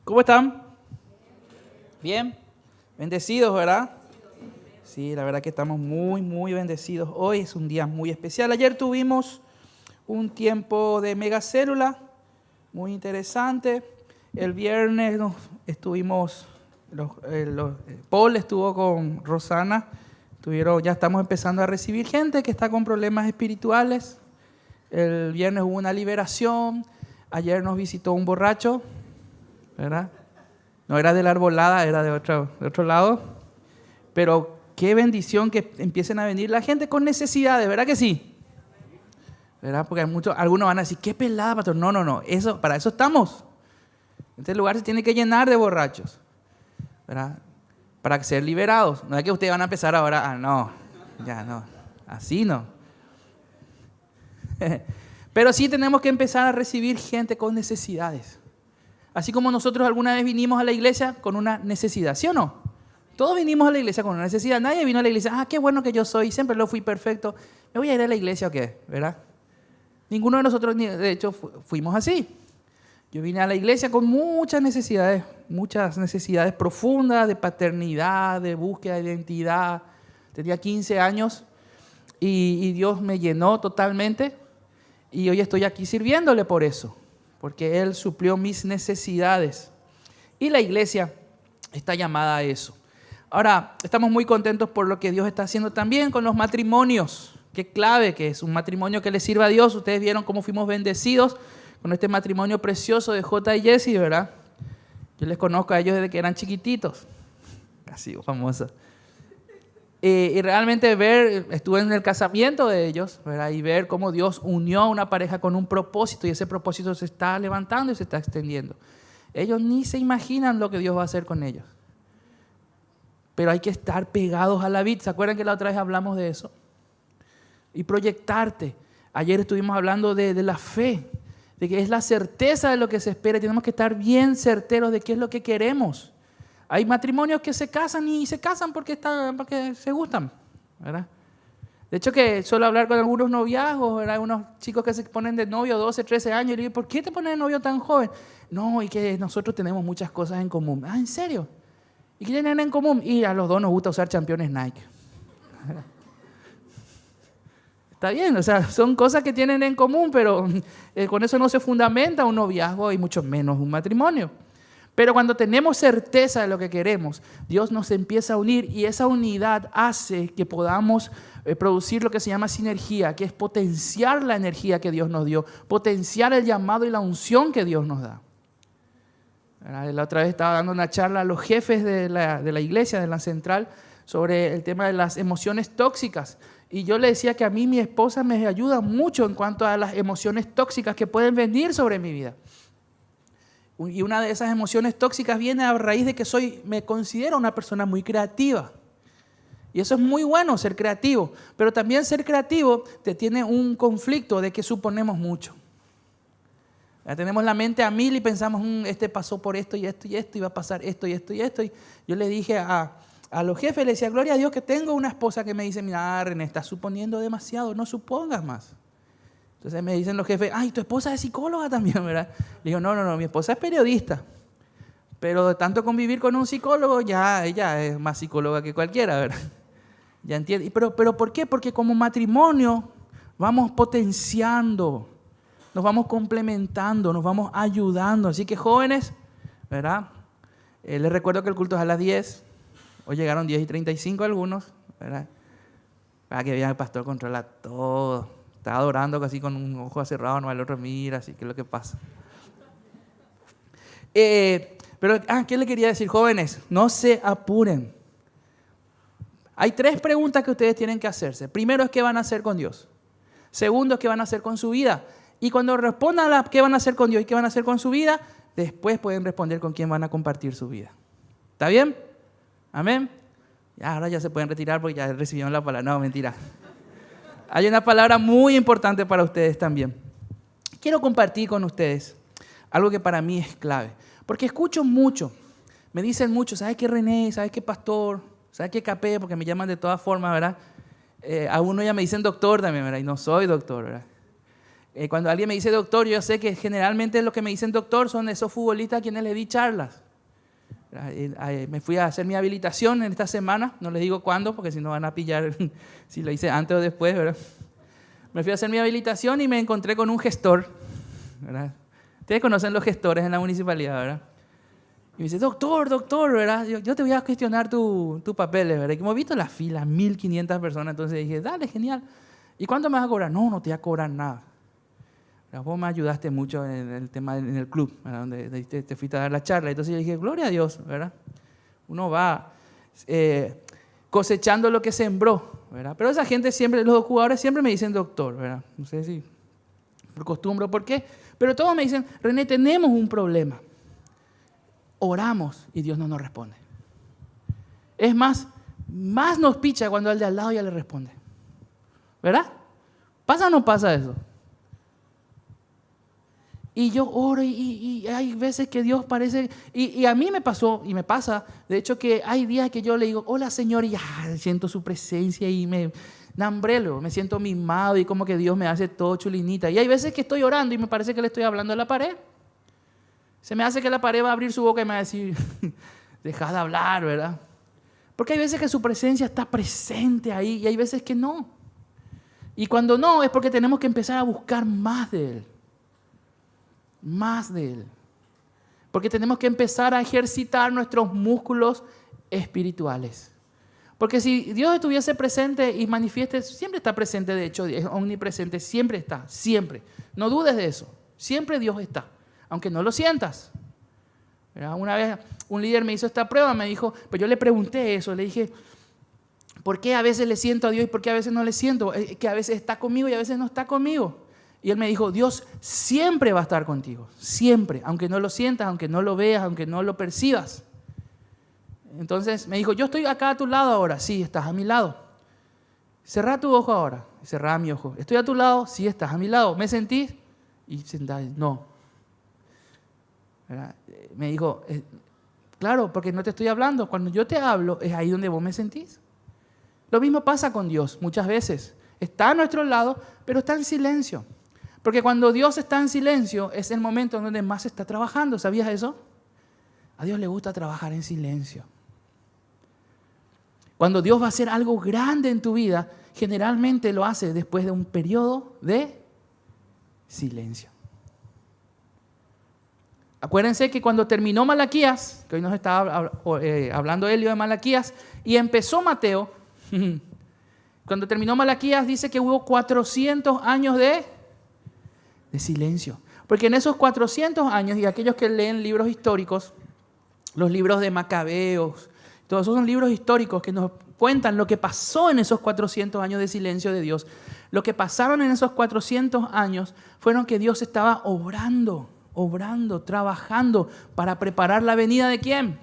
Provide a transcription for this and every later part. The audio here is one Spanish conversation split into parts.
¿Cómo están? Bien, bendecidos, ¿verdad? Sí, la verdad que estamos muy bendecidos. Hoy es un día muy especial. Ayer tuvimos un tiempo de megacélula muy interesante. El viernes Paul estuvo con Rosana. Ya estamos empezando a recibir gente que está con problemas espirituales. El viernes hubo una liberación. Ayer nos visitó un borracho, ¿verdad? No era de la Arbolada, era de otro lado. Pero qué bendición que empiecen a venir la gente con necesidades, ¿verdad que sí? ¿Verdad? Porque algunos van a decir, qué pelada, pastor. No, para eso estamos. Este lugar se tiene que llenar de borrachos, ¿verdad? Para ser liberados. No es que ustedes van a empezar ahora, no, así no. Pero sí tenemos que empezar a recibir gente con necesidades. Así como nosotros alguna vez vinimos a la iglesia con una necesidad, ¿sí o no? Todos vinimos a la iglesia con una necesidad. Nadie vino a la iglesia, qué bueno que yo soy, siempre lo fui perfecto. ¿Me voy a ir a la iglesia o qué? ¿Verdad? Ninguno de nosotros, de hecho, fuimos así. Yo vine a la iglesia con muchas necesidades profundas de paternidad, de búsqueda de identidad. Tenía 15 años y Dios me llenó totalmente y hoy estoy aquí sirviéndole por eso, porque Él suplió mis necesidades. Y la iglesia está llamada a eso. Ahora, estamos muy contentos por lo que Dios está haciendo también con los matrimonios. Qué clave que es un matrimonio que le sirva a Dios. Ustedes vieron cómo fuimos bendecidos con este matrimonio precioso de J y Jessy, ¿verdad? Yo les conozco a ellos desde que eran chiquititos. Así, famoso. Y realmente estuve en el casamiento de ellos, ¿verdad? Y ver cómo Dios unió a una pareja con un propósito y ese propósito se está levantando y se está extendiendo. Ellos ni se imaginan lo que Dios va a hacer con ellos. Pero hay que estar pegados a la vid. ¿Se acuerdan que la otra vez hablamos de eso? Y proyectarte. Ayer estuvimos hablando de la fe, de que es la certeza de lo que se espera. Tenemos que estar bien certeros de qué es lo que queremos. Hay matrimonios que se casan y se casan porque se gustan, ¿verdad? De hecho, que suelo hablar con algunos noviazgos, ¿verdad? Unos chicos que se ponen de novio 12, 13 años y le digo, ¿por qué te pones de novio tan joven? No, y que nosotros tenemos muchas cosas en común. ¿En serio? ¿Y qué tienen en común? Y a los dos nos gusta usar championes Nike. Está bien, o sea, son cosas que tienen en común, pero con eso no se fundamenta un noviazgo y mucho menos un matrimonio. Pero cuando tenemos certeza de lo que queremos, Dios nos empieza a unir y esa unidad hace que podamos producir lo que se llama sinergia, que es potenciar la energía que Dios nos dio, potenciar el llamado y la unción que Dios nos da. La otra vez estaba dando una charla a los jefes de la iglesia, de la central, sobre el tema de las emociones tóxicas. Y yo le decía que a mí mi esposa me ayuda mucho en cuanto a las emociones tóxicas que pueden venir sobre mi vida. Y una de esas emociones tóxicas viene a raíz de que me considero una persona muy creativa. Y eso es muy bueno, ser creativo. Pero también ser creativo te tiene un conflicto de que suponemos mucho. Ya tenemos la mente a mil y pensamos, este pasó por esto y esto y esto, y va a pasar esto y esto y esto. Y yo le dije a los jefes, le decía, gloria a Dios que tengo una esposa que me dice, mira, René, estás suponiendo demasiado, no supongas más. Entonces me dicen los jefes, tu esposa es psicóloga también, ¿verdad? Le digo, no, mi esposa es periodista. Pero de tanto convivir con un psicólogo, ya ella es más psicóloga que cualquiera, ¿verdad? Ya entiende. Pero ¿por qué? Porque como matrimonio vamos potenciando, nos vamos complementando, nos vamos ayudando. Así que jóvenes, ¿verdad? Les recuerdo que el culto es a las 10. Hoy llegaron 10:35 algunos, ¿verdad? Para que vean, el pastor controla todo. Está adorando casi con un ojo cerrado, no, el otro mira, así que es lo que pasa. Pero, ¿qué le quería decir, jóvenes? No se apuren. Hay 3 preguntas que ustedes tienen que hacerse. Primero es qué van a hacer con Dios. Segundo es qué van a hacer con su vida. Y cuando respondan a qué van a hacer con Dios y qué van a hacer con su vida, después pueden responder con quién van a compartir su vida. ¿Está bien? Amén. Ahora ya se pueden retirar porque ya recibieron la palabra. No, mentira. Hay una palabra muy importante para ustedes también. Quiero compartir con ustedes algo que para mí es clave. Porque escucho mucho, me dicen mucho, ¿sabes qué, René? ¿Sabes qué, pastor? ¿Sabes qué, Capé? Porque me llaman de todas formas, ¿verdad? A uno ya me dicen doctor también, ¿verdad? Y no soy doctor, ¿verdad? Cuando alguien me dice doctor, yo sé que generalmente los que me dicen doctor son esos futbolistas a quienes les di charlas. Me fui a hacer mi habilitación en esta semana, no les digo cuándo, porque si no van a pillar si lo hice antes o después, ¿verdad? Me fui a hacer mi habilitación y me encontré con un gestor, ¿verdad? Ustedes conocen los gestores en la municipalidad, ¿verdad? Y me dice, doctor, ¿verdad? Yo te voy a gestionar tu papeles, ¿verdad? Y como he visto la fila, 1.500 personas, entonces dije, dale, genial. ¿Y cuánto me vas a cobrar? No te voy a cobrar nada. Vos me ayudaste mucho en el tema, en el club, ¿verdad? Donde te fuiste a dar la charla. Entonces yo dije, gloria a Dios, ¿verdad? Uno va cosechando lo que sembró, ¿verdad? Pero esa gente siempre, los jugadores siempre me dicen doctor, ¿verdad? No sé si por costumbre o por qué, pero todos me dicen, René, tenemos un problema. Oramos y Dios no nos responde. Es más nos picha cuando al de al lado ya le responde. ¿Verdad? ¿Pasa o no pasa eso? Y yo oro y hay veces que Dios parece... Y a mí me pasó y me pasa, de hecho, que hay días que yo le digo, hola Señor, y siento su presencia y me siento mimado y como que Dios me hace todo chulinita. Y hay veces que estoy orando y me parece que le estoy hablando a la pared. Se me hace que la pared va a abrir su boca y me va a decir, deja de hablar, ¿verdad? Porque hay veces que su presencia está presente ahí y hay veces que no. Y cuando no, es porque tenemos que empezar a buscar más de Él. Más de Él. Porque tenemos que empezar a ejercitar nuestros músculos espirituales. Porque si Dios estuviese presente y manifieste, siempre está presente, de hecho, es omnipresente, siempre está, siempre. No dudes de eso, siempre Dios está, aunque no lo sientas. Una vez un líder me hizo esta prueba, me dijo, pues yo le pregunté eso, le dije, ¿por qué a veces le siento a Dios y por qué a veces no le siento? Que a veces está conmigo y a veces no está conmigo. Y él me dijo, Dios siempre va a estar contigo, siempre, aunque no lo sientas, aunque no lo veas, aunque no lo percibas. Entonces me dijo, yo estoy acá a tu lado ahora, sí, estás a mi lado. Cerrá tu ojo ahora, cerrá mi ojo. Estoy a tu lado, sí, estás a mi lado. ¿Me sentís? Y sentás, no. ¿Verdad? Me dijo, claro, porque no te estoy hablando. Cuando yo te hablo, es ahí donde vos me sentís. Lo mismo pasa con Dios muchas veces. Está a nuestro lado, pero está en silencio. Porque cuando Dios está en silencio, es el momento en donde más está trabajando. ¿Sabías eso? A Dios le gusta trabajar en silencio. Cuando Dios va a hacer algo grande en tu vida, generalmente lo hace después de un periodo de silencio. Acuérdense que cuando terminó Malaquías, que hoy nos estaba hablando Elio de Malaquías, y empezó Mateo, cuando terminó Malaquías dice que hubo 400 años de silencio. Porque en esos 400 años, y aquellos que leen libros históricos, los libros de Macabeos, todos esos son libros históricos que nos cuentan lo que pasó en esos 400 años de silencio de Dios. Lo que pasaron en esos 400 años fueron que Dios estaba obrando, trabajando para preparar la venida ¿de quién?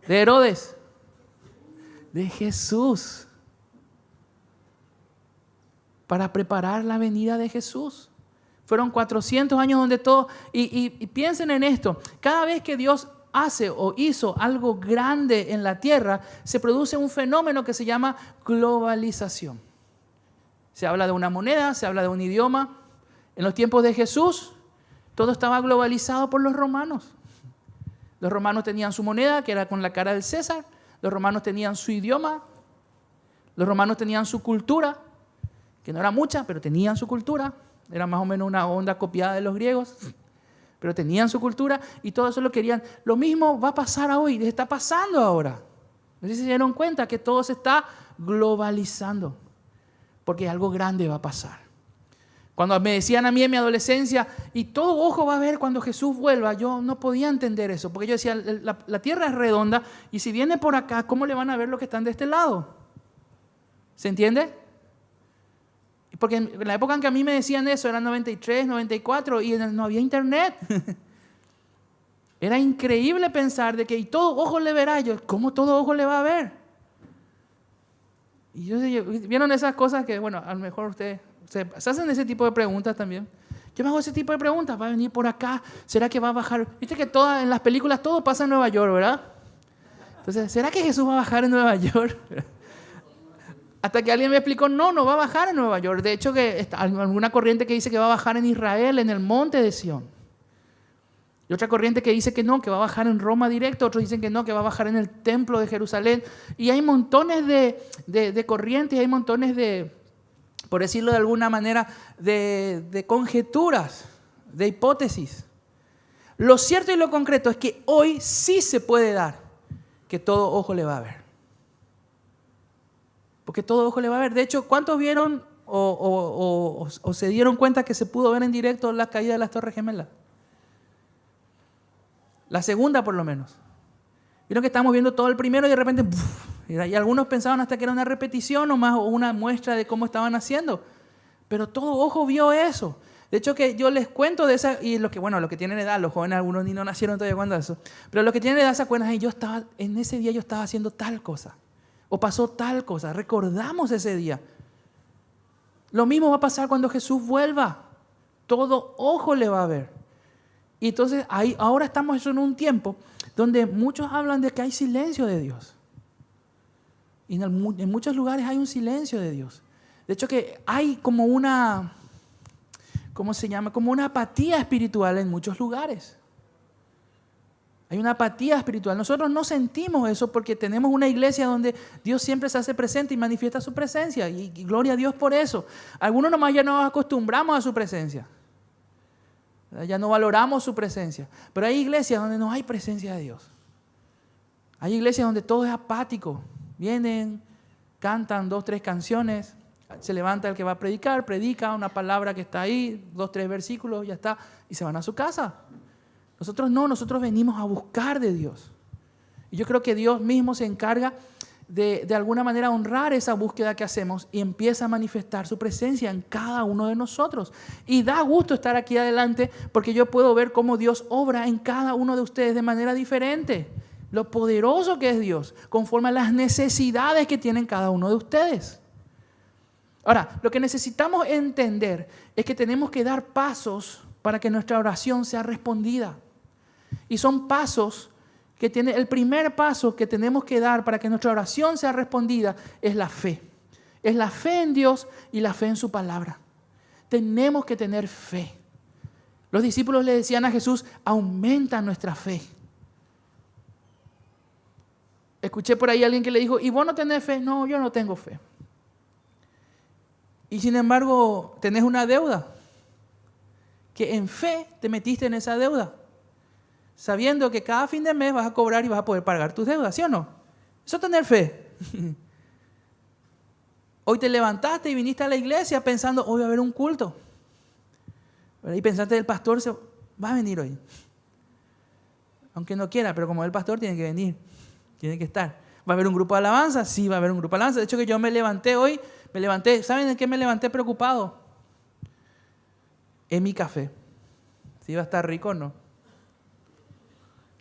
De Herodes, de Jesús. Para preparar la venida de Jesús. Fueron 400 años donde todo... Y piensen en esto. Cada vez que Dios hace o hizo algo grande en la tierra, se produce un fenómeno que se llama globalización. Se habla de una moneda, se habla de un idioma. En los tiempos de Jesús, todo estaba globalizado por los romanos. Los romanos tenían su moneda, que era con la cara del César. Los romanos tenían su idioma. Los romanos tenían su cultura, que no era mucha, pero tenían su cultura. Era más o menos una onda copiada de los griegos, pero tenían su cultura y todo eso lo querían. Lo mismo va a pasar hoy, está pasando ahora. No sé si se dieron cuenta que todo se está globalizando, porque algo grande va a pasar. Cuando me decían a mí en mi adolescencia, y todo ojo va a ver cuando Jesús vuelva, yo no podía entender eso, porque yo decía, la tierra es redonda, y si viene por acá, ¿cómo le van a ver los que están de este lado? ¿Se entiende? Porque en la época en que a mí me decían eso, era 93, 94, y no había internet. Era increíble pensar de que y todo ojo le verá. Yo, ¿cómo todo ojo le va a ver? Y vieron esas cosas que, bueno, a lo mejor ustedes se hacen ese tipo de preguntas también. Yo me hago ese tipo de preguntas. ¿Va a venir por acá? ¿Será que va a bajar? Viste que en las películas todo pasa en Nueva York, ¿verdad? Entonces, ¿será que Jesús va a bajar en Nueva York? Hasta que alguien me explicó, no va a bajar en Nueva York. De hecho, que está alguna corriente que dice que va a bajar en Israel, en el monte de Sión. Y otra corriente que dice que no, que va a bajar en Roma directo. Otros dicen que no, que va a bajar en el templo de Jerusalén. Y hay montones de corrientes, hay montones de, por decirlo de alguna manera, de conjeturas, de hipótesis. Lo cierto y lo concreto es que hoy sí se puede dar que todo ojo le va a ver. Porque todo ojo le va a ver. De hecho, ¿cuántos vieron o se dieron cuenta que se pudo ver en directo la caída de las Torres Gemelas? La segunda, por lo menos. Vieron que estamos viendo todo el primero y de repente, y algunos pensaban hasta que era una repetición o más o una muestra de cómo estaban haciendo. Pero todo ojo vio eso. De hecho, que yo les cuento de esa, y los que tienen edad, los jóvenes, algunos ni no nacieron todavía cuando eso, pero los que tienen edad se acuerdan, en ese día yo estaba haciendo tal cosa, o pasó tal cosa, recordamos ese día. Lo mismo va a pasar cuando Jesús vuelva. Todo ojo le va a ver. Y entonces ahora estamos en un tiempo donde muchos hablan de que hay silencio de Dios. Y en muchos lugares hay un silencio de Dios. De hecho que hay como una, ¿cómo se llama? Como una apatía espiritual en muchos lugares. Hay una apatía espiritual. Nosotros no sentimos eso porque tenemos una iglesia donde Dios siempre se hace presente y manifiesta su presencia. Y gloria a Dios por eso. Algunos nomás ya nos acostumbramos a su presencia. Ya no valoramos su presencia. Pero hay iglesias donde no hay presencia de Dios. Hay iglesias donde todo es apático. Vienen, cantan 2, 3 canciones, se levanta el que va a predicar, predica una palabra que está ahí, 2, 3 versículos, ya está, y se van a su casa. Nosotros no, nosotros venimos a buscar de Dios. Y yo creo que Dios mismo se encarga de alguna manera honrar esa búsqueda que hacemos y empieza a manifestar su presencia en cada uno de nosotros. Y da gusto estar aquí adelante porque yo puedo ver cómo Dios obra en cada uno de ustedes de manera diferente. Lo poderoso que es Dios, conforme a las necesidades que tienen cada uno de ustedes. Ahora, lo que necesitamos entender es que tenemos que dar pasos para que nuestra oración sea respondida. Y son pasos que el primer paso que tenemos que dar para que nuestra oración sea respondida es la fe. Es la fe en Dios y la fe en su palabra. Tenemos que tener fe. Los discípulos le decían a Jesús, aumenta nuestra fe. Escuché por ahí a alguien que le dijo, ¿y vos no tenés fe? No, yo no tengo fe. Y sin embargo, tenés una deuda. Que en fe te metiste en esa deuda. Sabiendo que cada fin de mes vas a cobrar y vas a poder pagar tus deudas, ¿sí o no? Eso es tener fe. Hoy te levantaste y viniste a la iglesia pensando, hoy va a haber un culto. Y pensaste, el pastor va a venir hoy. Aunque no quiera, pero como el pastor tiene que venir. Tiene que estar. ¿Va a haber un grupo de alabanza? Sí, va a haber un grupo de alabanza. De hecho, que yo me levanté hoy, ¿saben de qué me levanté preocupado? En mi café. Si iba a estar rico o no.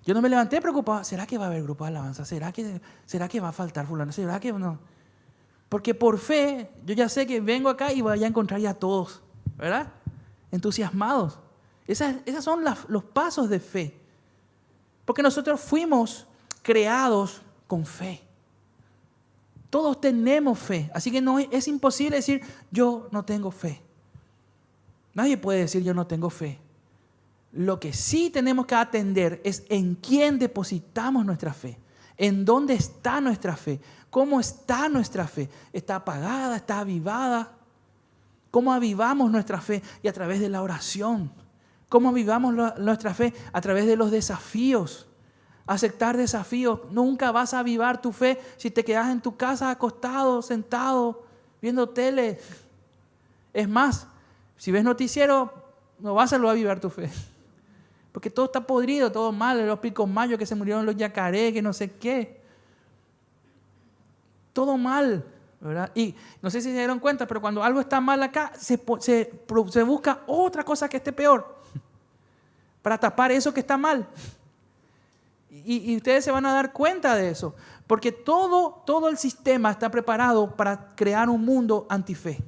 Yo no me levanté preocupado. ¿Será que va a haber grupo de alabanza? ¿Será que va a faltar fulano? ¿Será que no? Porque por fe, yo ya sé que vengo acá y voy a encontrar ya a todos, ¿verdad? Entusiasmados. Esas son los pasos de fe. Porque nosotros fuimos creados con fe. Todos tenemos fe. Así que no es imposible decir, yo no tengo fe. Nadie puede decir, yo no tengo fe. Lo que sí tenemos que atender es en quién depositamos nuestra fe. ¿En dónde está nuestra fe? ¿Cómo está nuestra fe? ¿Está apagada? ¿Está avivada? ¿Cómo avivamos nuestra fe? Y a través de la oración. ¿Cómo avivamos nuestra fe? A través de los desafíos. Aceptar desafíos. Nunca vas a avivar tu fe si te quedas en tu casa acostado, sentado, viendo tele. Es más, si ves noticiero, no vas a avivar tu fe. Porque todo está podrido, todo mal. Los picos mayos que se murieron los yacaré, que no sé qué. Todo mal, ¿verdad? Y no sé si se dieron cuenta, pero cuando algo está mal acá, se busca otra cosa que esté peor. Para tapar eso que está mal. Y ustedes se van a dar cuenta de eso. Porque todo el sistema está preparado para crear un mundo antife.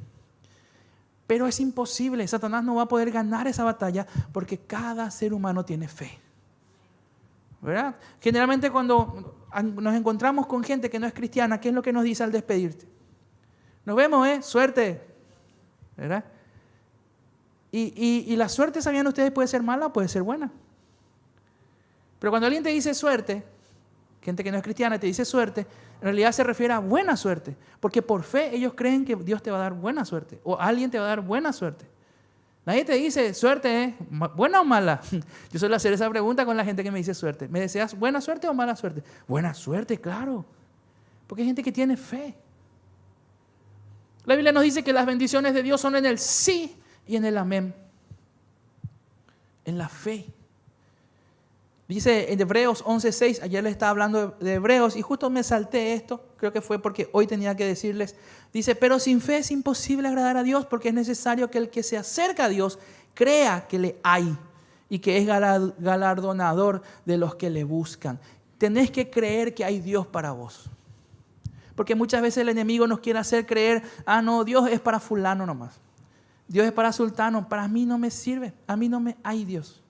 Pero es imposible. Satanás no va a poder ganar esa batalla porque cada ser humano tiene fe. ¿Verdad? Generalmente cuando nos encontramos con gente que no es cristiana, ¿qué es lo que nos dice al despedirte? Nos vemos, suerte. ¿Verdad? Y la suerte, ¿sabían ustedes? Puede ser mala o puede ser buena. Pero cuando alguien te dice suerte, gente que no es cristiana te dice suerte, en realidad se refiere a buena suerte. Porque por fe ellos creen que Dios te va a dar buena suerte. O alguien te va a dar buena suerte. Nadie te dice suerte, ¿buena o mala? Yo suelo hacer esa pregunta con la gente que me dice suerte. ¿Me deseas buena suerte o mala suerte? Buena suerte, claro. Porque hay gente que tiene fe. La Biblia nos dice que las bendiciones de Dios son en el sí y en el amén. En la fe. Dice en Hebreos 11:6, ayer les estaba hablando de Hebreos y justo me salté esto, creo que fue porque hoy tenía que decirles. Dice, pero sin fe es imposible agradar a Dios porque es necesario que el que se acerca a Dios crea que le hay y que es galardonador de los que le buscan. Tenés que creer que hay Dios para vos. Porque muchas veces el enemigo nos quiere hacer creer, no, Dios es para fulano nomás. Dios es para sultano, para mí no me sirve, a mí no me hay Dios.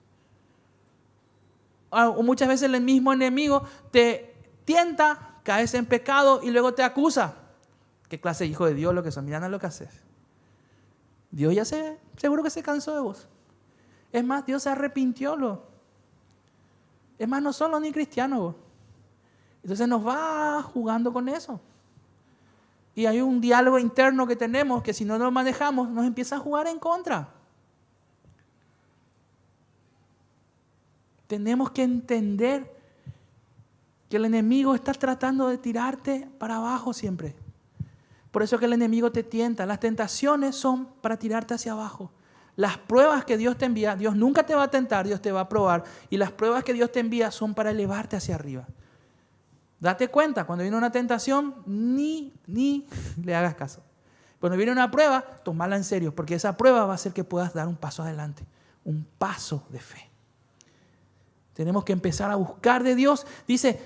O muchas veces el mismo enemigo te tienta, caes en pecado y luego te acusa. ¿Qué clase de hijo de Dios lo que son? Mira lo que haces. Dios ya seguro que se cansó de vos. Es más, Dios se arrepintió. Es más, no solo ni cristiano vos. Entonces nos va jugando con eso. Y hay un diálogo interno que tenemos que si no lo manejamos nos empieza a jugar en contra. Tenemos que entender que el enemigo está tratando de tirarte para abajo siempre. Por eso que el enemigo te tienta. Las tentaciones son para tirarte hacia abajo. Las pruebas que Dios te envía, Dios nunca te va a tentar, Dios te va a probar. Y las pruebas que Dios te envía son para elevarte hacia arriba. Date cuenta, cuando viene una tentación, ni le hagas caso. Cuando viene una prueba, tómala en serio, porque esa prueba va a hacer que puedas dar un paso adelante, un paso de fe. Tenemos que empezar a buscar de Dios. Dice,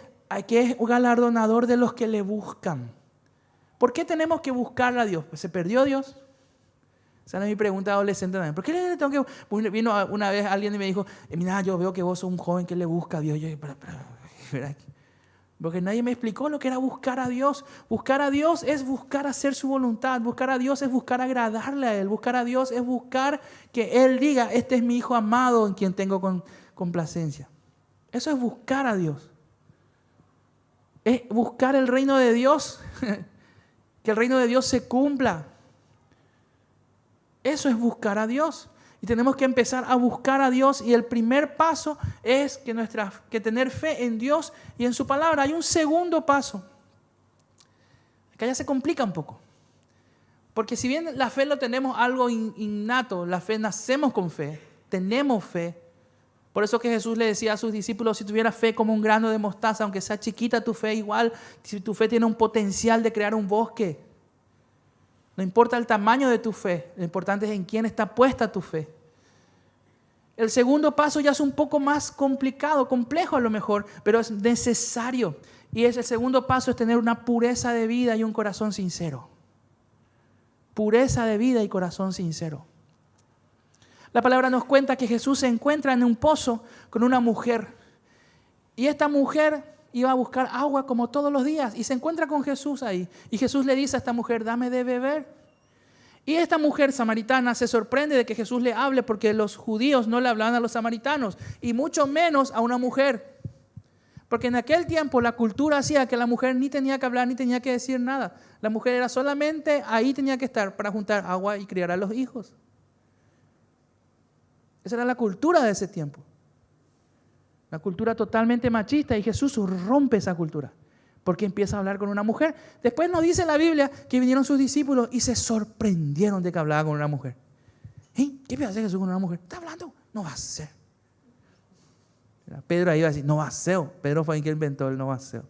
que es un galardonador de los que le buscan. ¿Por qué tenemos que buscarle a Dios? Pues se perdió Dios. Esa era mi pregunta adolescente también. ¿Por qué le tengo que...? Vino una vez alguien y me dijo, mira, yo veo que vos sos un joven que le busca a Dios. Yo, porque nadie me explicó lo que era buscar a Dios. Buscar a Dios es buscar hacer su voluntad. Buscar a Dios es buscar agradarle a Él. Buscar a Dios es buscar que Él diga, este es mi hijo amado en quien tengo complacencia. Eso es buscar a Dios. Es buscar el reino de Dios. Que el reino de Dios se cumpla. Eso es buscar a Dios. Y tenemos que empezar a buscar a Dios. Y el primer paso es que tener fe en Dios y en su palabra. Hay un segundo paso. Acá ya se complica un poco. Porque si bien la fe lo tenemos algo innato, la fe nacemos con fe, tenemos fe. Por eso que Jesús le decía a sus discípulos, si tuvieras fe como un grano de mostaza, aunque sea chiquita tu fe, igual, si tu fe tiene un potencial de crear un bosque. No importa el tamaño de tu fe, lo importante es en quién está puesta tu fe. El segundo paso ya es un poco más complicado, complejo a lo mejor, pero es necesario. Y el segundo paso es tener una pureza de vida y un corazón sincero. Pureza de vida y corazón sincero. La palabra nos cuenta que Jesús se encuentra en un pozo con una mujer. Y esta mujer iba a buscar agua como todos los días y se encuentra con Jesús ahí. Y Jesús le dice a esta mujer, dame de beber. Y esta mujer samaritana se sorprende de que Jesús le hable porque los judíos no le hablaban a los samaritanos y mucho menos a una mujer. Porque en aquel tiempo la cultura hacía que la mujer ni tenía que hablar ni tenía que decir nada. La mujer era solamente ahí tenía que estar para juntar agua y criar a los hijos. Esa era la cultura de ese tiempo. Una cultura totalmente machista y Jesús rompe esa cultura. Porque empieza a hablar con una mujer. Después nos dice la Biblia que vinieron sus discípulos y se sorprendieron de que hablaba con una mujer. ¿Qué piensa Jesús con una mujer? ¿Está hablando? No va a ser. Pedro ahí iba a decir, no va a ser. Pedro fue el que inventó el no va a ser.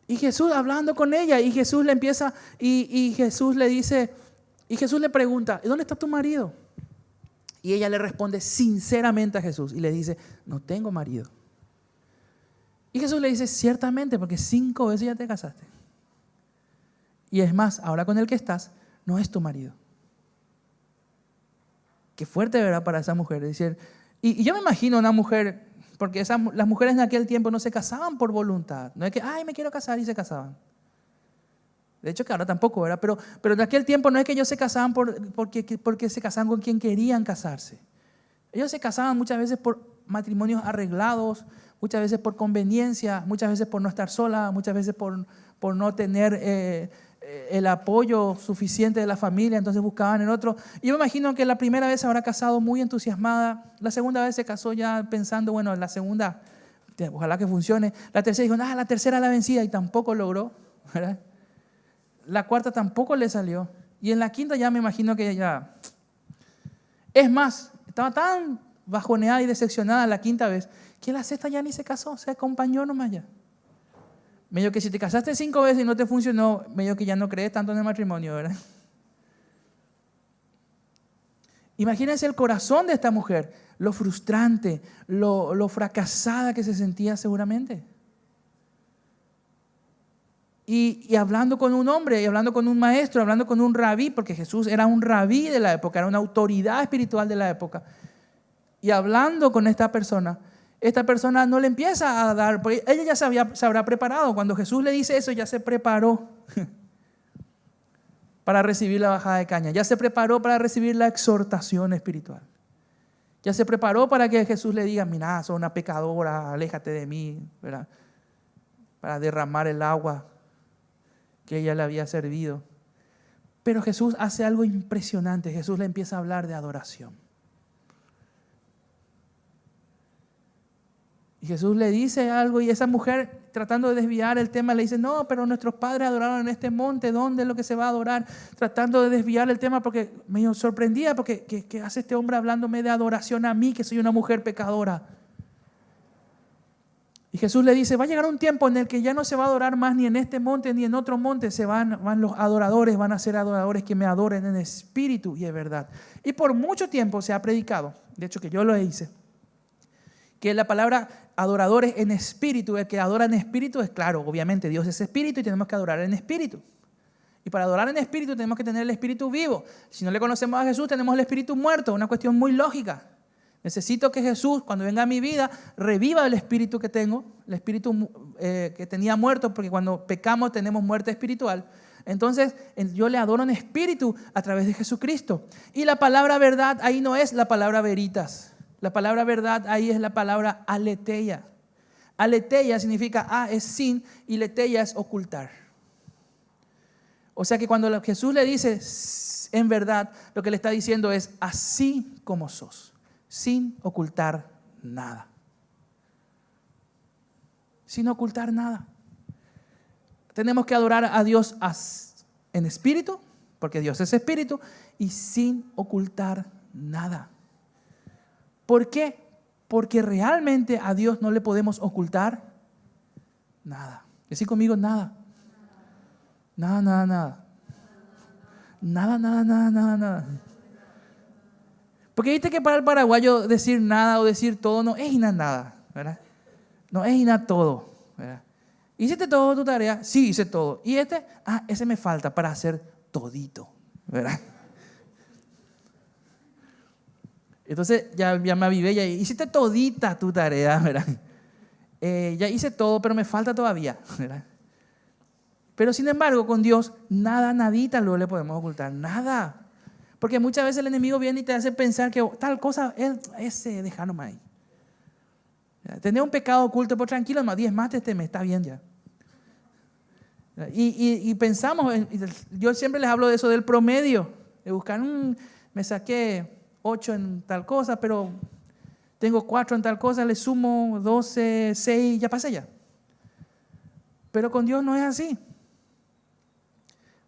Y Jesús hablando con ella y Jesús le empieza y Jesús le dice, y Jesús le pregunta, ¿dónde está tu marido? Y ella le responde sinceramente a Jesús y le dice, no tengo marido. Y Jesús le dice, ciertamente, porque 5 veces ya te casaste. Y es más, ahora con el que estás, no es tu marido. Qué fuerte, ¿verdad? Para esa mujer. Decir, y yo me imagino una mujer Porque las mujeres en aquel tiempo no se casaban por voluntad. No es que, ay, me quiero casar y se casaban. De hecho, que ahora tampoco, ¿verdad? Pero en aquel tiempo no es que ellos se casaban porque se casaban con quien querían casarse. Ellos se casaban muchas veces por matrimonios arreglados, muchas veces por conveniencia, muchas veces por no estar sola, muchas veces por no tener el apoyo suficiente de la familia, entonces buscaban en otro. Y yo me imagino que la primera vez se habrá casado muy entusiasmada, la segunda vez se casó ya pensando, bueno, la segunda, ojalá que funcione. La tercera dijo, la tercera la vencida y tampoco logró, ¿verdad? La cuarta tampoco le salió. Y en la quinta ya me imagino que ya... Es más, estaba tan bajoneada y decepcionada la quinta vez que la sexta ya ni se casó, se acompañó nomás ya. Medio que si te casaste 5 veces y no te funcionó, medio que ya no crees tanto en el matrimonio, ¿verdad? Imagínense el corazón de esta mujer, lo frustrante, lo fracasada que se sentía seguramente. Y hablando con un hombre, y hablando con un maestro, hablando con un rabí, porque Jesús era un rabí de la época, era una autoridad espiritual de la época. Y hablando con esta persona no le empieza a dar, porque ella ya se habrá preparado. Cuando Jesús le dice eso, ya se preparó para recibir la bajada de caña. Ya se preparó para recibir la exhortación espiritual. Ya se preparó para que Jesús le diga, mira, sos una pecadora, aléjate de mí, ¿verdad? Para derramar el agua que ella le había servido. Pero Jesús hace algo impresionante. Jesús le empieza a hablar de adoración. Y Jesús le dice algo y esa mujer, tratando de desviar el tema, le dice, no, pero nuestros padres adoraron en este monte, ¿dónde es lo que se va a adorar? Tratando de desviar el tema porque me sorprendía, porque ¿qué hace este hombre hablándome de adoración a mí, que soy una mujer pecadora? Y Jesús le dice, va a llegar un tiempo en el que ya no se va a adorar más ni en este monte ni en otro monte, van los adoradores, van a ser adoradores que me adoren en espíritu y en verdad. Y por mucho tiempo se ha predicado, de hecho que yo lo hice, que la palabra adoradores en espíritu, el que adora en espíritu es claro, obviamente Dios es espíritu y tenemos que adorar en espíritu. Y para adorar en espíritu tenemos que tener el espíritu vivo. Si no le conocemos a Jesús, tenemos el espíritu muerto, una cuestión muy lógica. Necesito que Jesús, cuando venga a mi vida, reviva el espíritu que tengo, el espíritu que tenía muerto, porque cuando pecamos tenemos muerte espiritual. Entonces, yo le adoro en espíritu a través de Jesucristo. Y la palabra verdad ahí no es la palabra veritas. La palabra verdad ahí es la palabra aletheia. Aletheia significa es sin y letheia es ocultar. O sea que cuando Jesús le dice en verdad, lo que le está diciendo es así como sos, sin ocultar nada. Sin ocultar nada. Tenemos que adorar a Dios en espíritu, porque Dios es espíritu, y sin ocultar nada. ¿Por qué? Porque realmente a Dios no le podemos ocultar nada. Decí conmigo, nada. Nada, nada, nada. Nada, nada, nada, nada, nada. Porque viste que para el paraguayo decir nada o decir todo no es nada, ¿verdad? No es todo, ¿verdad? ¿Hiciste todo tu tarea? Sí, hice todo. Y ese me falta para hacer todito, ¿verdad? Entonces ya me avivé, ya hiciste todita tu tarea, ¿verdad? Ya hice todo, pero me falta todavía, ¿verdad? Pero sin embargo, con Dios, nadita luego le podemos ocultar, nada. Porque muchas veces el enemigo viene y te hace pensar que tal cosa, ese deja nomás ahí. Tener un pecado oculto, por tranquilo, más 10 más me está bien ya. Y pensamos, yo siempre les hablo de eso, del promedio, de buscar, me saqué 8 en tal cosa, pero tengo 4 en tal cosa, le sumo 12, 6, ya pasé ya. Pero con Dios no es así.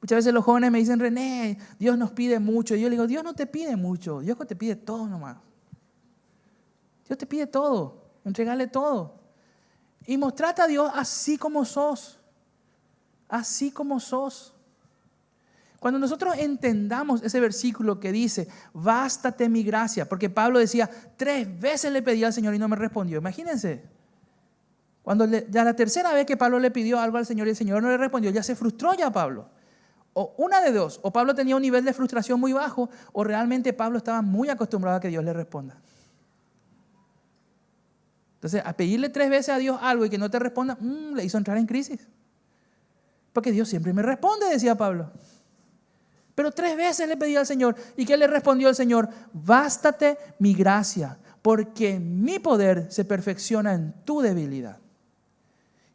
Muchas veces los jóvenes me dicen, René, Dios nos pide mucho. Y yo le digo, Dios no te pide mucho, Dios te pide todo nomás. Dios te pide todo, entregarle todo. Y mostrate a Dios así como sos. Así como sos. Cuando nosotros entendamos ese versículo que dice, bástate mi gracia, porque Pablo decía, 3 veces le pedí al Señor y no me respondió. Imagínense, cuando ya la tercera vez que Pablo le pidió algo al Señor y el Señor no le respondió, ya se frustró ya Pablo. O una de dos, o Pablo tenía un nivel de frustración muy bajo, o realmente Pablo estaba muy acostumbrado a que Dios le responda. Entonces, a pedirle 3 veces a Dios algo y que no te responda, le hizo entrar en crisis. Porque Dios siempre me responde, decía Pablo. Pero 3 veces le pedí al Señor. ¿Y qué le respondió el Señor? Bástate mi gracia, porque mi poder se perfecciona en tu debilidad.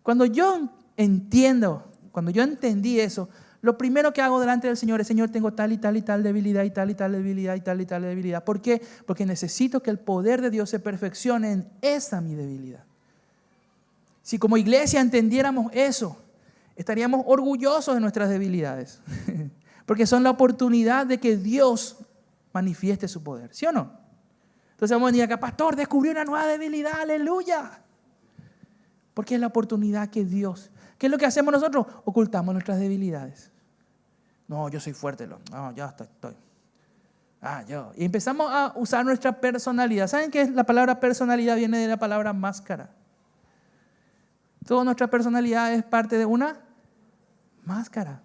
Cuando yo entendí eso, lo primero que hago delante del Señor es, Señor, tengo tal y tal y tal debilidad y tal y tal debilidad y tal y tal debilidad. ¿Por qué? Porque necesito que el poder de Dios se perfeccione en esa mi debilidad. Si como iglesia entendiéramos eso, estaríamos orgullosos de nuestras debilidades. Porque son la oportunidad de que Dios manifieste su poder. ¿Sí o no? Entonces vamos a venir acá, pastor, descubrió una nueva debilidad, aleluya. Porque es la oportunidad que Dios... ¿Qué es lo que hacemos nosotros? Ocultamos nuestras debilidades. No, yo soy fuerte. No, ya estoy. Y empezamos a usar nuestra personalidad. ¿Saben qué es la palabra personalidad? Viene de la palabra máscara. Toda nuestra personalidad es parte de una máscara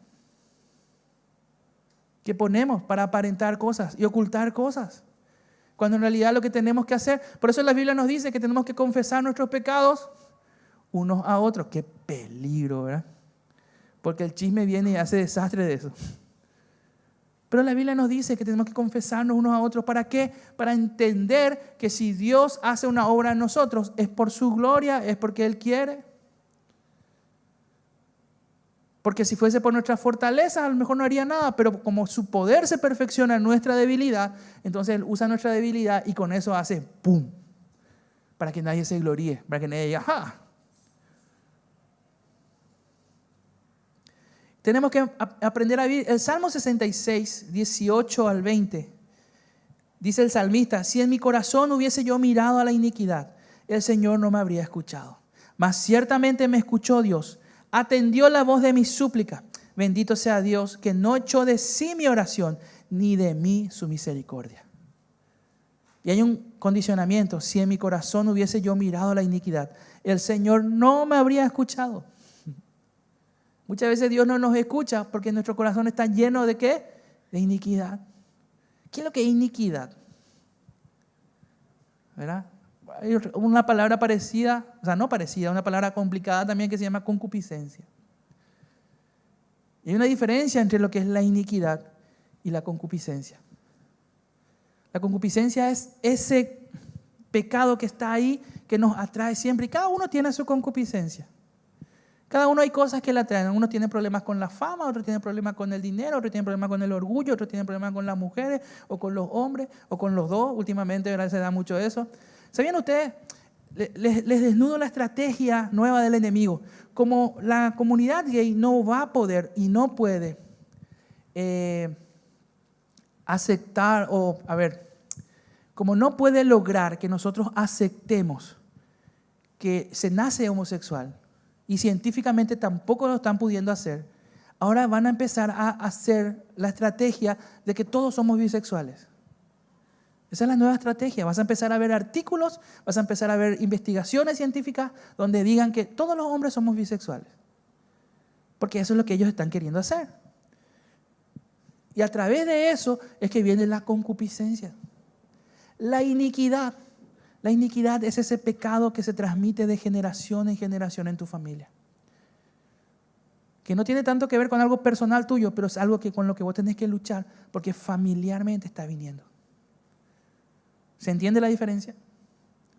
que ponemos para aparentar cosas y ocultar cosas. Cuando en realidad lo que tenemos que hacer, por eso la Biblia nos dice que tenemos que confesar nuestros pecados unos a otros. Qué peligro, ¿verdad? Porque el chisme viene y hace desastre de eso. Pero la Biblia nos dice que tenemos que confesarnos unos a otros. ¿Para qué? Para entender que si Dios hace una obra en nosotros, es por su gloria, es porque Él quiere. Porque si fuese por nuestra fortaleza, a lo mejor no haría nada, pero como su poder se perfecciona en nuestra debilidad, entonces Él usa nuestra debilidad y con eso hace ¡pum! Para que nadie se gloríe, para que nadie diga ¡ja! Tenemos que aprender a vivir. El Salmo 66, 18 al 20, dice el salmista, si en mi corazón hubiese yo mirado a la iniquidad, el Señor no me habría escuchado. Mas ciertamente me escuchó Dios, atendió la voz de mi súplica. Bendito sea Dios, que no echó de sí mi oración, ni de mí su misericordia. Y hay un condicionamiento, si en mi corazón hubiese yo mirado a la iniquidad, el Señor no me habría escuchado. Muchas veces Dios no nos escucha porque nuestro corazón está lleno ¿de qué? De iniquidad. ¿Qué es lo que es iniquidad? ¿Verdad? Hay una palabra parecida, o sea, no parecida, una palabra complicada también que se llama concupiscencia. Y hay una diferencia entre lo que es la iniquidad y la concupiscencia. La concupiscencia es ese pecado que está ahí, que nos atrae siempre. Y cada uno tiene su concupiscencia. Cada uno hay cosas que le atraen. Uno tiene problemas con la fama, otro tiene problemas con el dinero, otro tiene problemas con el orgullo, otro tiene problemas con las mujeres o con los hombres o con los dos. Últimamente se da mucho eso. ¿Sabían ustedes? Les desnudo la estrategia nueva del enemigo. Como la comunidad gay no va a poder y no puede aceptar como no puede lograr que nosotros aceptemos que se nace homosexual, y científicamente tampoco lo están pudiendo hacer, ahora van a empezar a hacer la estrategia de que todos somos bisexuales. Esa es la nueva estrategia. Vas a empezar a ver artículos, vas a empezar a ver investigaciones científicas donde digan que todos los hombres somos bisexuales. Porque eso es lo que ellos están queriendo hacer. Y a través de eso es que viene la concupiscencia. La iniquidad. La iniquidad es ese pecado que se transmite de generación en generación en tu familia. Que no tiene tanto que ver con algo personal tuyo, pero es algo con lo que vos tenés que luchar porque familiarmente está viniendo. ¿Se entiende la diferencia?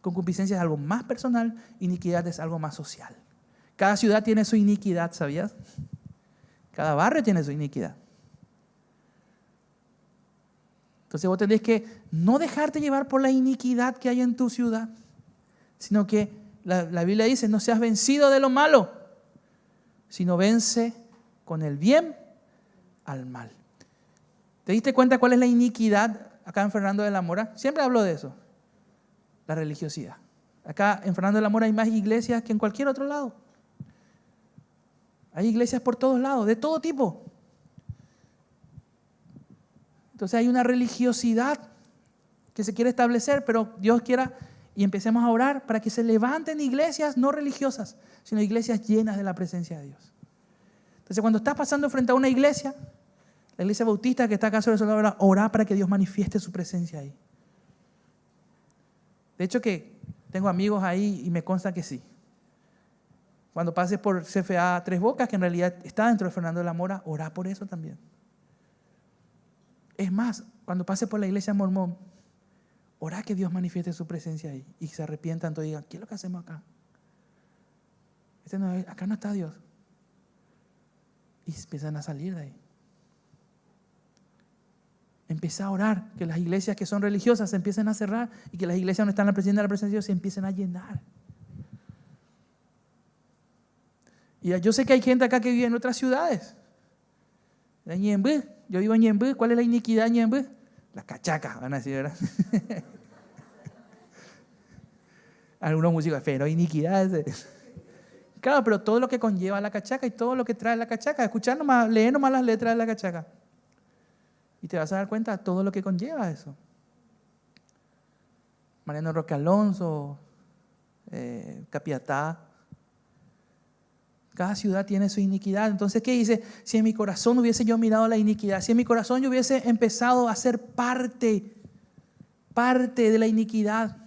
Concupiscencia es algo más personal, iniquidad es algo más social. Cada ciudad tiene su iniquidad, ¿sabías? Cada barrio tiene su iniquidad. Entonces vos tenés que no dejarte llevar por la iniquidad que hay en tu ciudad, sino que la Biblia dice, no seas vencido de lo malo, sino vence con el bien al mal. ¿Te diste cuenta cuál es la iniquidad acá en Fernando de la Mora? Siempre hablo de eso, la religiosidad. Acá en Fernando de la Mora hay más iglesias que en cualquier otro lado. Hay iglesias por todos lados, de todo tipo. Entonces hay una religiosidad que se quiere establecer, pero Dios quiera y empecemos a orar para que se levanten iglesias no religiosas, sino iglesias llenas de la presencia de Dios. Entonces cuando estás pasando frente a una iglesia, la iglesia bautista que está acá sobre la hora, orar para que Dios manifieste su presencia ahí. De hecho que Tengo amigos ahí y me consta que sí. Cuando pases por CFA Tres Bocas, que en realidad está dentro de Fernando de la Mora, orá por eso también. Es más, cuando pases por la iglesia mormón, orá que Dios manifieste su presencia ahí y se arrepientan todos y digan, ¿qué es lo que hacemos acá? Acá no está Dios. Y empiezan a salir de ahí. Empieza a orar, que las iglesias que son religiosas se empiecen a cerrar y que las iglesias donde están la presencia de Dios se empiecen a llenar. Y yo sé que hay gente acá que vive en otras ciudades. En Ñemby, yo vivo en Ñemby. ¿Cuál es la iniquidad en Ñemby? Las cachacas, van a decir, ¿verdad? Algunos músicos, pero iniquidad es... Claro, pero todo lo que conlleva la cachaca y todo lo que trae la cachaca. Escuchar nomás, leer nomás las letras de la cachaca. Y te vas a dar cuenta de todo lo que conlleva eso. Mariano Roque Alonso, Capiatá. Cada ciudad tiene su iniquidad. Entonces, ¿qué dice? Si en mi corazón hubiese yo mirado la iniquidad, si en mi corazón yo hubiese empezado a ser parte de la iniquidad.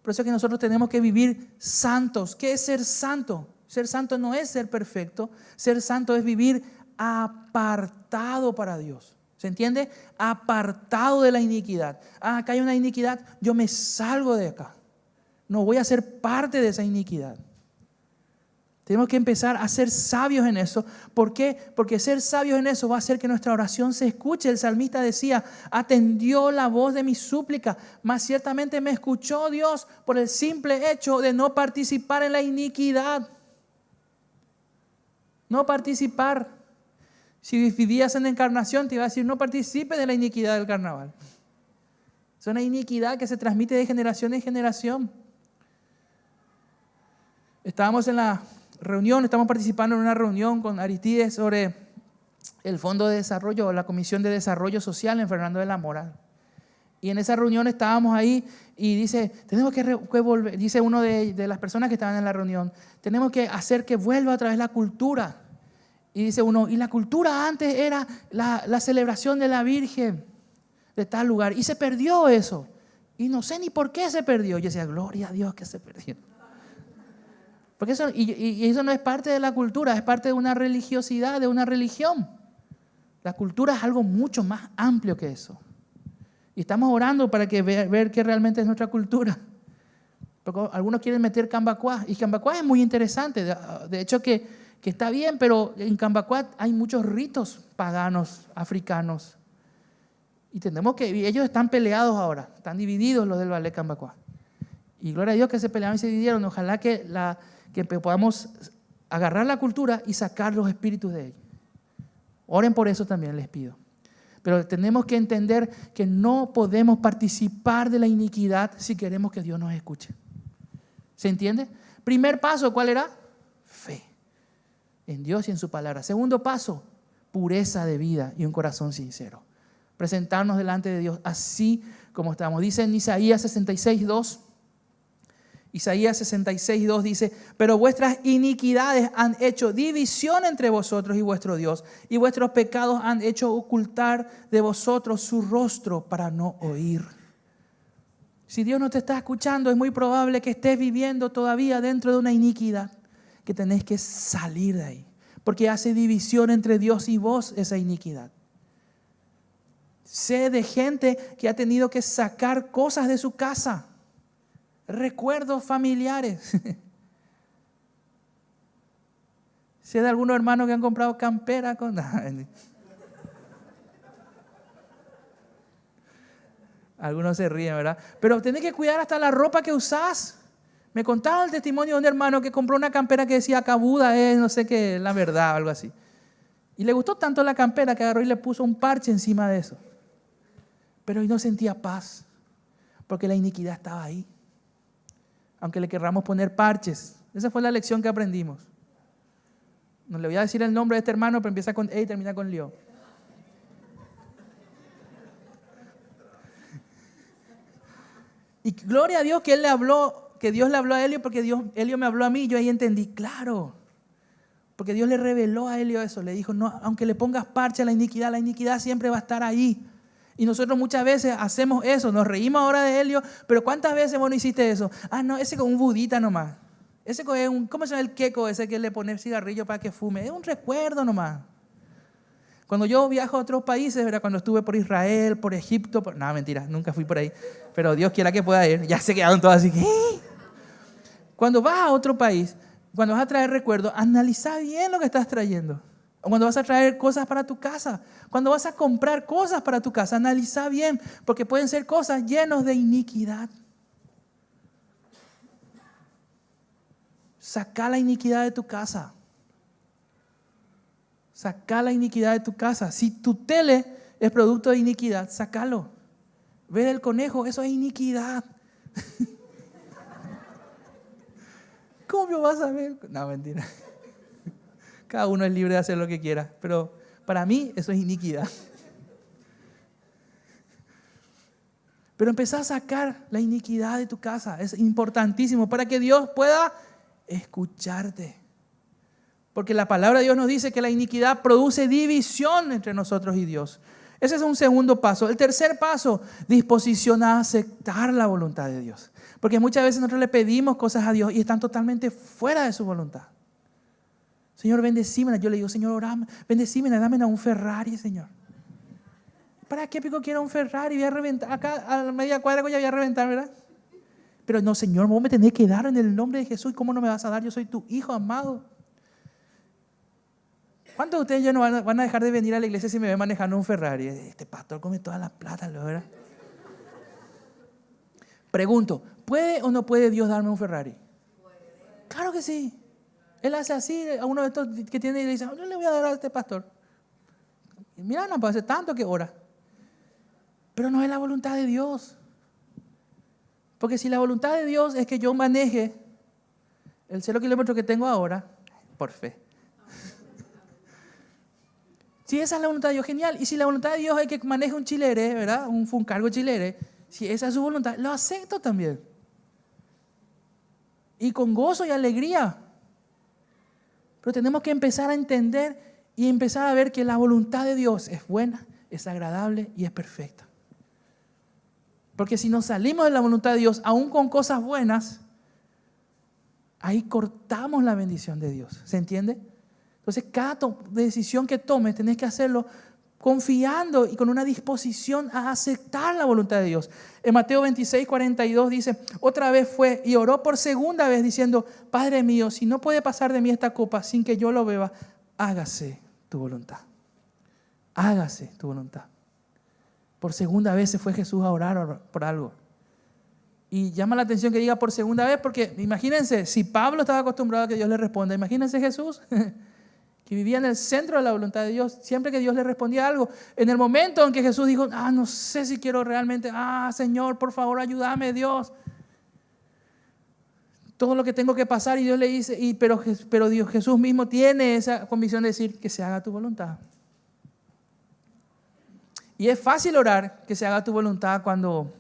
Por eso es que nosotros tenemos que vivir santos. ¿Qué es ser santo? Ser santo no es ser perfecto. Ser santo es vivir apartado para Dios. ¿Se entiende? Apartado de la iniquidad. Acá hay una iniquidad, yo me salgo de acá. No voy a ser parte de esa iniquidad. Tenemos que empezar a ser sabios en eso. ¿Por qué? Porque ser sabios en eso va a hacer que nuestra oración se escuche. El salmista decía, atendió la voz de mi súplica, mas ciertamente me escuchó Dios por el simple hecho de no participar en la iniquidad. No participar. Si vivías en encarnación, te iba a decir, no participes de la iniquidad del carnaval. Es una iniquidad que se transmite de generación en generación. Estábamos en la reunión, estamos participando en una reunión con Aristides sobre el Fondo de Desarrollo, la Comisión de Desarrollo Social en Fernando de la Mora. Y en esa reunión estábamos ahí y dice, tenemos que volver, dice uno de las personas que estaban en la reunión, tenemos que hacer que vuelva otra vez la cultura. Y dice uno, y la cultura antes era la celebración de la Virgen de tal lugar. Y se perdió eso. Y no sé ni por qué se perdió. Yo decía, gloria a Dios que se perdió. Porque eso, y eso no es parte de la cultura, es parte de una religiosidad, de una religión. La cultura es algo mucho más amplio que eso. Y estamos orando para que ver qué realmente es nuestra cultura. Porque algunos quieren meter Cambacuá. Y Cambacuá es muy interesante. De hecho que está bien, pero en Cambacuá hay muchos ritos paganos, africanos. Y ellos están peleados ahora, están divididos los del ballet Cambacuá. Y gloria a Dios que se pelearon y se dividieron. Ojalá que podamos agarrar la cultura y sacar los espíritus de ellos. Oren por eso también, les pido. Pero tenemos que entender que no podemos participar de la iniquidad si queremos que Dios nos escuche. ¿Se entiende? Primer paso, ¿cuál era? Fe en Dios y en su palabra. Segundo paso, pureza de vida y un corazón sincero. Presentarnos delante de Dios así como estamos. Dice en Isaías 66:2. Isaías 66:2 dice, pero vuestras iniquidades han hecho división entre vosotros y vuestro Dios, y vuestros pecados han hecho ocultar de vosotros su rostro para no oír. Si Dios no te está escuchando, es muy probable que estés viviendo todavía dentro de una iniquidad, que tenés que salir de ahí, porque hace división entre Dios y vos esa iniquidad. Sé de gente que ha tenido que sacar cosas de su casa, recuerdos familiares. Sé de algunos hermanos que han comprado campera con... Algunos se ríen, ¿verdad? Pero tenés que cuidar hasta la ropa que usás. Me contaron el testimonio de un hermano que compró una campera que decía acá Buda es no sé qué, la verdad, algo así. Y le gustó tanto la campera que agarró y le puso un parche encima de eso. Pero hoy no sentía paz, porque la iniquidad estaba ahí. Aunque le querramos poner parches. Esa fue la lección que aprendimos. No le voy a decir el nombre de este hermano, pero empieza con E y termina con Leo. Y gloria a Dios que Dios le habló a Helio, porque Helio me habló a mí y yo ahí entendí, claro. Porque Dios le reveló a Helio eso, le dijo, no, aunque le pongas parche a la iniquidad siempre va a estar ahí. Y nosotros muchas veces hacemos eso, nos reímos ahora de Helio, pero ¿cuántas veces vos no hiciste eso? Ah, no, ese con un budita nomás. Ese con ¿cómo se llama el queco ese que le pone cigarrillo para que fume? Es un recuerdo nomás. Cuando yo viajo a otros países, ¿verdad? Cuando estuve por Israel, por Egipto, no, mentira, nunca fui por ahí, pero Dios quiera que pueda ir, ya se quedaron todos así. Cuando vas a otro país, cuando vas a traer recuerdos, analiza bien lo que estás trayendo. Cuando vas a traer cosas para tu casa, cuando vas a comprar cosas para tu casa, analiza bien, porque pueden ser cosas llenas de iniquidad. Saca la iniquidad de tu casa. Saca la iniquidad de tu casa. Si tu tele es producto de iniquidad, sácalo. Ver el conejo, eso es iniquidad. ¿Cómo vas a ver? No, mentira. Cada uno es libre de hacer lo que quiera, pero para mí eso es iniquidad. Pero empezá a sacar la iniquidad de tu casa. Es importantísimo para que Dios pueda escucharte. Porque la palabra de Dios nos dice que la iniquidad produce división entre nosotros y Dios. Ese es un segundo paso. El tercer paso, disposición a aceptar la voluntad de Dios. Porque muchas veces nosotros le pedimos cosas a Dios y están totalmente fuera de su voluntad. Señor, bendecímela. Yo le digo, Señor, orame, bendecímela, dame un Ferrari, Señor. ¿Para qué pico quiero un Ferrari? Voy a reventar, acá a la media cuadra ya voy a reventar, ¿verdad? Pero no, Señor, vos me tenés que dar en el nombre de Jesús. ¿Cómo no me vas a dar? Yo soy tu hijo amado. ¿Cuántos de ustedes ya no van a dejar de venir a la iglesia si me ven manejando un Ferrari? Este pastor come toda la plata, ¿verdad? Pregunto, ¿puede o no puede Dios darme un Ferrari? Claro que sí. Él hace así a uno de estos que tiene y le dice, yo le voy a dar a este pastor. Y mira, no puede hacer tanto que ora. Pero no es la voluntad de Dios. Porque si la voluntad de Dios es que yo maneje el 0 kilómetros que tengo ahora, por fe. Si esa es la voluntad de Dios, genial. Y si la voluntad de Dios es que maneje un chilere, ¿verdad? Un Funcargo chilere, si esa es su voluntad, lo acepto también. Y con gozo y alegría. Pero tenemos que empezar a entender y empezar a ver que la voluntad de Dios es buena, es agradable y es perfecta. Porque si nos salimos de la voluntad de Dios, aún con cosas buenas, ahí cortamos la bendición de Dios. ¿Se entiende? Entonces, cada decisión que tomes, tenés que hacerlo confiando y con una disposición a aceptar la voluntad de Dios. En Mateo 26, 42 dice, otra vez fue y oró por segunda vez diciendo, Padre mío, si no puede pasar de mí esta copa sin que yo lo beba, hágase tu voluntad. Hágase tu voluntad. Por segunda vez se fue Jesús a orar por algo. Y llama la atención que diga por segunda vez, porque imagínense, si Pablo estaba acostumbrado a que Dios le responda, imagínense Jesús, que vivía en el centro de la voluntad de Dios, siempre que Dios le respondía algo. En el momento en que Jesús dijo, no sé si quiero realmente, Señor, por favor, ayúdame, Dios. Todo lo que tengo que pasar, y Dios le dice, pero Dios, Jesús mismo tiene esa convicción de decir que se haga tu voluntad. Y es fácil orar que se haga tu voluntad cuando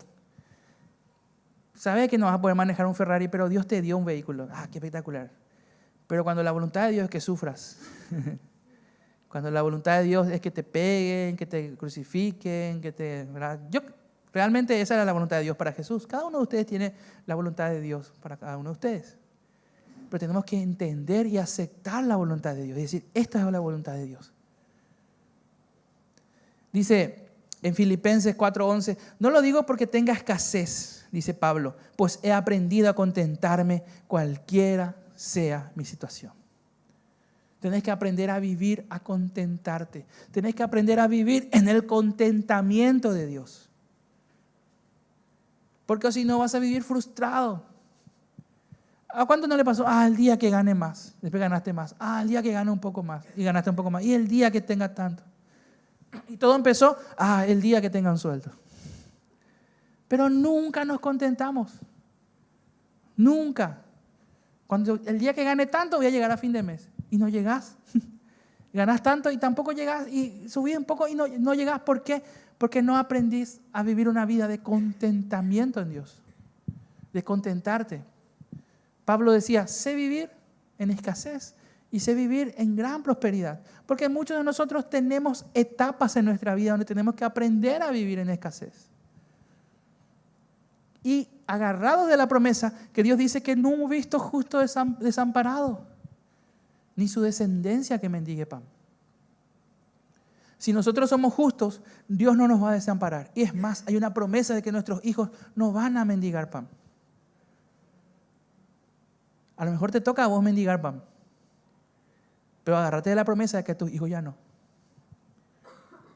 sabes que no vas a poder manejar un Ferrari, pero Dios te dio un vehículo. Qué espectacular. Pero cuando la voluntad de Dios es que sufras, cuando la voluntad de Dios es que te peguen, que te crucifiquen, realmente esa era la voluntad de Dios para Jesús. Cada uno de ustedes tiene la voluntad de Dios para cada uno de ustedes. Pero tenemos que entender y aceptar la voluntad de Dios y decir, esta es la voluntad de Dios. Dice en Filipenses 4:11, no lo digo porque tenga escasez, dice Pablo, pues he aprendido a contentarme cualquiera sea mi situación. Tenés que aprender a vivir, a contentarte. Tenés que aprender a vivir en el contentamiento de Dios. Porque si no vas a vivir frustrado. ¿A cuánto no le pasó? El día que gane más, después ganaste más. El día que gane un poco más y ganaste un poco más. Y el día que tenga tanto. Y todo empezó, el día que tenga un sueldo. Pero nunca nos contentamos. Nunca. Cuando el día que gane tanto voy a llegar a fin de mes. Y no llegás. Ganás tanto y tampoco llegás. Y subís un poco y no llegás. ¿Por qué? Porque no aprendís a vivir una vida de contentamiento en Dios. De contentarte. Pablo decía, sé vivir en escasez y sé vivir en gran prosperidad. Porque muchos de nosotros tenemos etapas en nuestra vida donde tenemos que aprender a vivir en escasez. Y agarrados de la promesa que Dios dice que no hemos visto justo desamparado, ni su descendencia que mendigue pan. Si nosotros somos justos, Dios no nos va a desamparar. Y es más, hay una promesa de que nuestros hijos no van a mendigar pan. A lo mejor te toca a vos mendigar pan, pero agárrate de la promesa de que tus hijos ya no.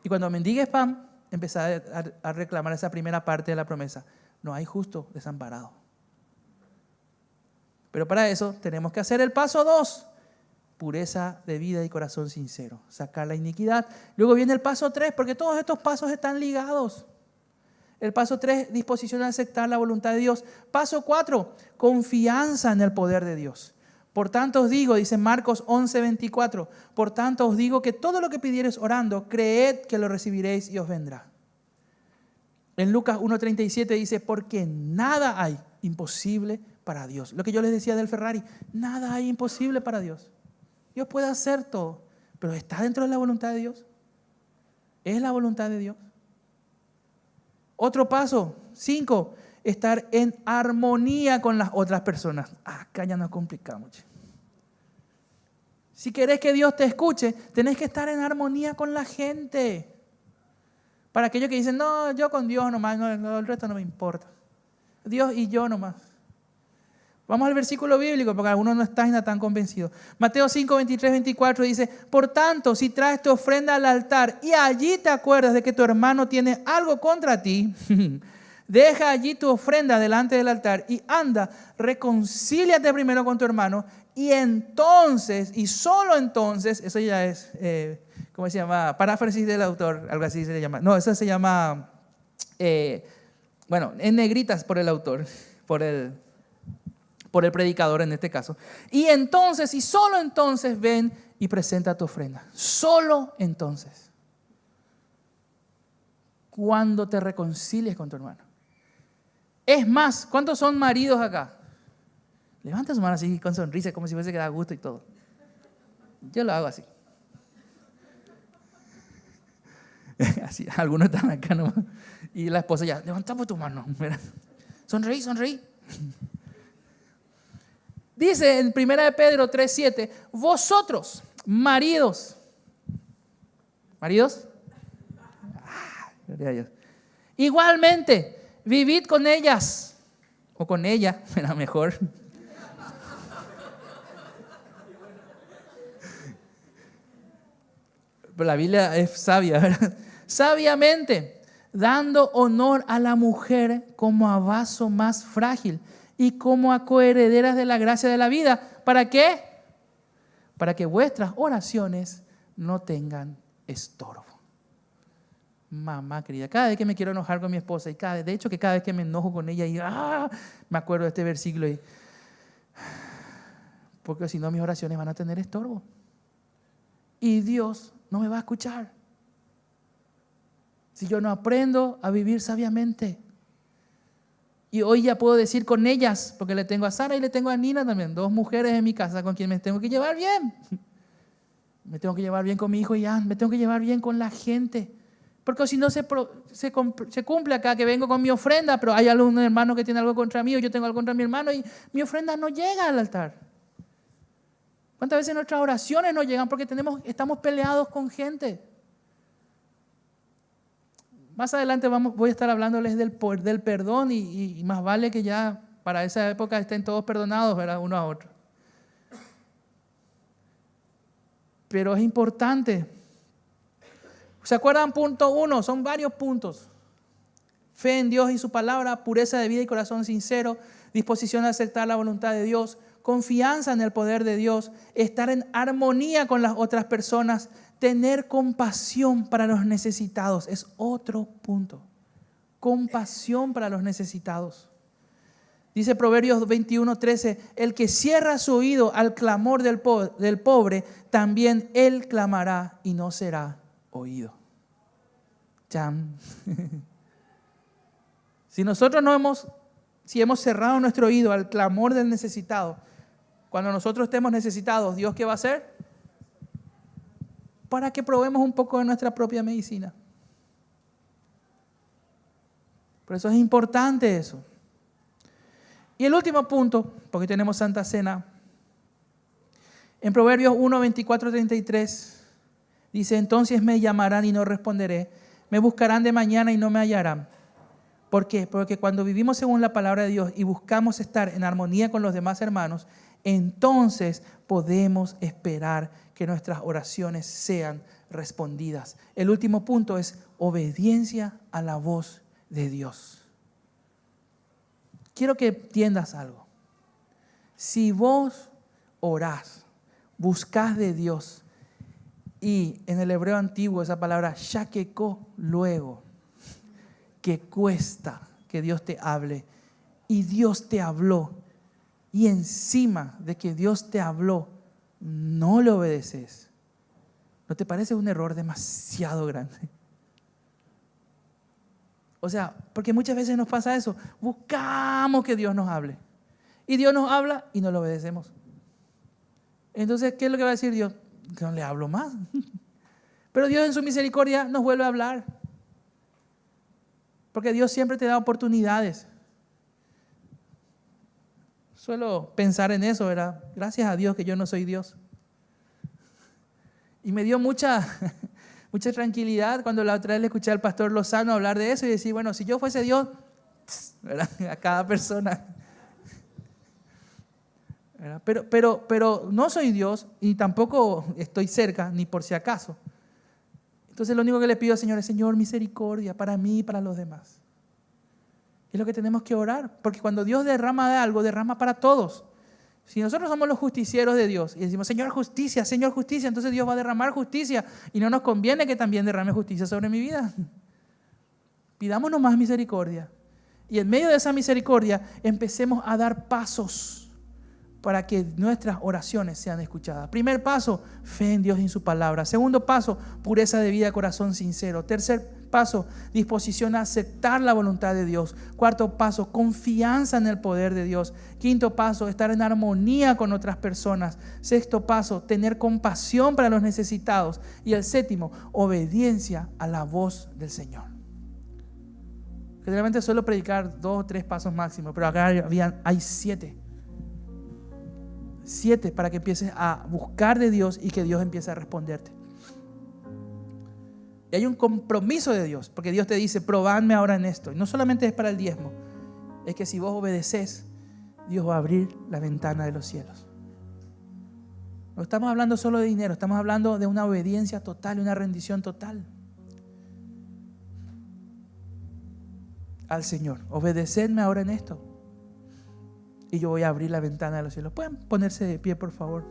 Y cuando mendigues pan, empezá a reclamar esa primera parte de la promesa. No hay justo desamparado. Pero para eso tenemos que hacer el paso 2. Pureza de vida y corazón sincero. Sacar la iniquidad. Luego viene el paso 3, porque todos estos pasos están ligados. El paso 3, disposición a aceptar la voluntad de Dios. Paso 4, confianza en el poder de Dios. Por tanto os digo, dice Marcos 11:24, por tanto os digo que todo lo que pidiereis orando, creed que lo recibiréis y os vendrá. En Lucas 1:37 dice, porque nada hay imposible para Dios. Lo que yo les decía del Ferrari, nada hay imposible para Dios. Dios puede hacer todo, pero ¿está dentro de la voluntad de Dios? ¿Es la voluntad de Dios? Otro paso, 5, estar en armonía con las otras personas. Acá ya nos complicamos. Si querés que Dios te escuche, tenés que estar en armonía con la gente. Para aquellos que dicen, no, yo con Dios nomás, no, el resto no me importa. Dios y yo nomás. Vamos al versículo bíblico, porque algunos no están tan convencidos. Mateo 5, 23, 24 dice, por tanto, si traes tu ofrenda al altar y allí te acuerdas de que tu hermano tiene algo contra ti, deja allí tu ofrenda delante del altar y anda, reconcíliate primero con tu hermano y entonces, y solo entonces, eso ya es, ¿cómo se llama? Paráfrasis del autor, algo así se le llama. No, eso se llama, bueno, en negritas por el autor, por el predicador en este caso. Y entonces, y solo entonces, ven y presenta tu ofrenda. Solo entonces. Cuando te reconcilies con tu hermano. Es más, ¿cuántos son maridos acá? Levanta su mano así con sonrisa, como si fuese que da gusto y todo. Yo lo hago así. Así, algunos están acá nomás. Y la esposa ya, levanta tu mano. Mira. Sonreí, sonreí. Dice en 1 Pedro 3:7, vosotros, maridos. ¿Maridos? Gloria a Dios. Igualmente, vivid con ellas. O con ella, era mejor. Pero la Biblia es sabia, ¿verdad? Sabiamente, dando honor a la mujer como a vaso más frágil y como a coherederas de la gracia de la vida. ¿Para qué? Para que vuestras oraciones no tengan estorbo. Mamá querida, cada vez que me quiero enojar con mi esposa, y de hecho que cada vez que me enojo con ella, me acuerdo de este versículo, porque si no mis oraciones van a tener estorbo. Y Dios no me va a escuchar. Si yo no aprendo a vivir sabiamente. Y hoy ya puedo decir con ellas, porque le tengo a Sara y le tengo a Nina también, 2 mujeres en mi casa con quien me tengo que llevar bien. Me tengo que llevar bien con mi hijo Ian, me tengo que llevar bien con la gente. Porque si no se cumple acá que vengo con mi ofrenda, pero hay algún hermano que tiene algo contra mí o yo tengo algo contra mi hermano y mi ofrenda no llega al altar. ¿Cuántas veces nuestras oraciones no llegan porque estamos peleados con gente? Más adelante voy a estar hablándoles del perdón y más vale que ya para esa época estén todos perdonados, ¿verdad? Uno a otro. Pero es importante. ¿Se acuerdan? Punto 1, son varios puntos. Fe en Dios y su palabra, pureza de vida y corazón sincero, disposición a aceptar la voluntad de Dios, confianza en el poder de Dios, estar en armonía con las otras personas, tener compasión para los necesitados. Es otro punto. Compasión para los necesitados. Dice Proverbios 21:13, el que cierra su oído al clamor del pobre, también él clamará y no será oído. Cham. Si nosotros si hemos cerrado nuestro oído al clamor del necesitado, Cuando nosotros estemos necesitados, ¿Dios qué va a hacer? Para que probemos un poco de nuestra propia medicina. Por eso es importante eso. Y el último punto, porque tenemos Santa Cena, en Proverbios 1, 24, 33, dice: entonces me llamarán y no responderé, me buscarán de mañana y no me hallarán. ¿Por qué? Porque cuando vivimos según la palabra de Dios y buscamos estar en armonía con los demás hermanos, entonces podemos esperar que nuestras oraciones sean respondidas. El último punto es obediencia a la voz de Dios. Quiero que entiendas algo. Si vos orás, buscás de Dios, y en el hebreo antiguo esa palabra shakeko, luego, que cuesta que Dios te hable, y Dios te habló, y encima de que Dios te habló, no le obedeces, ¿no te parece un error demasiado grande? O sea, porque muchas veces nos pasa eso, buscamos que Dios nos hable, y Dios nos habla y no lo obedecemos. Entonces, ¿qué es lo que va a decir Dios? Que no le hablo más. Pero Dios en su misericordia nos vuelve a hablar. Porque Dios siempre te da oportunidades. Suelo pensar en eso, ¿verdad? Gracias a Dios que yo no soy Dios. Y me dio mucha tranquilidad cuando la otra vez le escuché al pastor Lozano hablar de eso y decir, bueno, si yo fuese Dios, ¿verdad? A cada persona. Pero no soy Dios y tampoco estoy cerca, ni por si acaso. Entonces lo único que le pido al Señor es: Señor, misericordia para mí y para los demás. Es lo que tenemos que orar, porque cuando Dios derrama de algo, derrama para todos. Si nosotros somos los justicieros de Dios y decimos, Señor, justicia, entonces Dios va a derramar justicia y no nos conviene que también derrame justicia sobre mi vida. Pidámonos más misericordia y en medio de esa misericordia empecemos a dar pasos para que nuestras oraciones sean escuchadas. Primer paso, fe en Dios y en su palabra. Segundo paso, pureza de vida, corazón sincero. Tercer paso, disposición a aceptar la voluntad de Dios. Cuarto paso, confianza en el poder de Dios. Quinto paso, estar en armonía con otras personas. Sexto paso, tener compasión para los necesitados. Y el séptimo, obediencia a la voz del Señor. Generalmente suelo predicar 2 o 3 pasos máximo, pero acá hay 7. 7 para que empieces a buscar de Dios y que Dios empiece a responderte. Y hay un compromiso de Dios, porque Dios te dice, probadme ahora en esto. Y no solamente es para el diezmo, es que si vos obedeces, Dios va a abrir la ventana de los cielos. No estamos hablando solo de dinero, estamos hablando de una obediencia total, una rendición total al Señor. Obedecedme ahora en esto y yo voy a abrir la ventana de los cielos. ¿Pueden ponerse de pie, por favor?